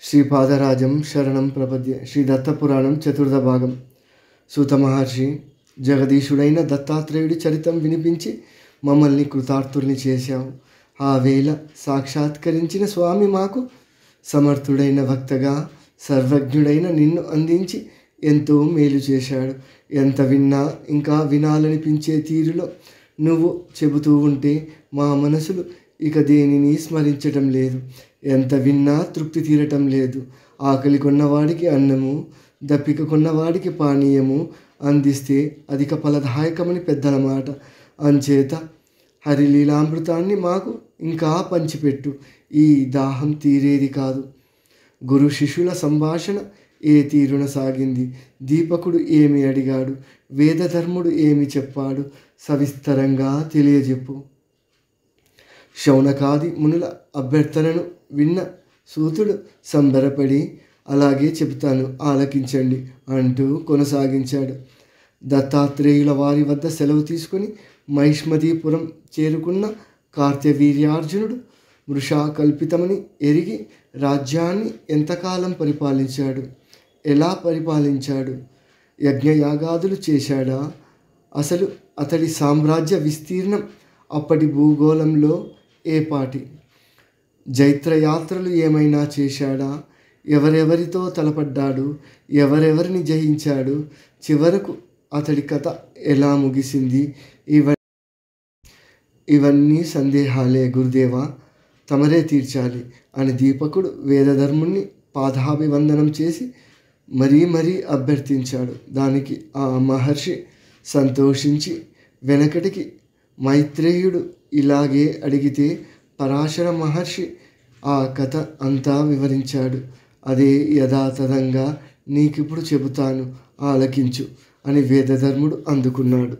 శ్రీపాదరాజం శరణం ప్రపద్యే. శ్రీ దత్తపురాణం చతుర్థ భాగం. సూత మహర్షి, జగదీశుడైన దత్తాత్రేయుడి చరితం వినిపించి మమ్మల్ని కృతార్థుల్ని చేశావు. ఆ వేళ సాక్షాత్కరించిన స్వామి మాకు సమర్థుడైన వక్తగా సర్వజ్ఞుడైన నిన్ను అందించి ఎంతో మేలు చేశాడు. ఎంత విన్నా ఇంకా వినాలనిపించే తీరులో నువ్వు చెబుతూ ఉంటే మా మనసులు ఇక దేనిని స్మరించటం లేదు. ఎంత విన్నా తృప్తి తీరటం లేదు. ఆకలి కొన్నవాడికి అన్నము, దప్పిక కొన్నవాడికి పానీయము అందిస్తే అధిక ఫలదాయకమని పెద్దల మాట. అంచేత హరిలీలామృతాన్ని మాకు ఇంకా పంచిపెట్టు. ఈ దాహం తీరేది కాదు. గురు శిష్యుల సంభాషణ ఏ తీరున సాగింది? దీపకుడు ఏమి అడిగాడు? వేదధర్ముడు ఏమి చెప్పాడు? సవిస్తరంగా తెలియజెప్పు. శౌనకాది మునుల అభ్యర్థనను విన్న సూతుడు సంబరపడి, అలాగే చెబుతాను, ఆలకించండి అంటూ కొనసాగించాడు. దత్తాత్రేయుల వారి వద్ద సెలవు తీసుకుని మహిష్మతీపురం చేరుకున్న కార్త్యవీర్యార్జునుడు మృషా కల్పితమని ఎరిగి రాజ్యాన్ని ఎంతకాలం పరిపాలించాడు? ఎలా పరిపాలించాడు? యజ్ఞయాగాదులు చేశాడా? అసలు అతడి సామ్రాజ్య విస్తీర్ణం అప్పటి భూగోళంలో ఏపాటి? జైత్రయాత్రలు ఏమైనా చేశాడా? ఎవరెవరితో తలపడ్డాడు? ఎవరెవరిని జయించాడు? చివరకు అతడి కథ ఎలా ముగిసింది? ఇవన్నీ సందేహాలే గురుదేవా, తమరే తీర్చాలి అని దీపకుడు వేదధర్ముణ్ణి పాదాభివందనం చేసి మరీ అభ్యర్థించాడు. దానికి ఆ మహర్షి సంతోషించి వెనకటికి మైత్రేయుడు ఇలాగే అడిగితే పరాశర మహర్షి ఆ కథ అంతా వివరించాడు. అదే యథాతథంగా నీకిప్పుడు చెబుతాను, ఆలకించు అని వేదధర్ముడు అందుకున్నాడు.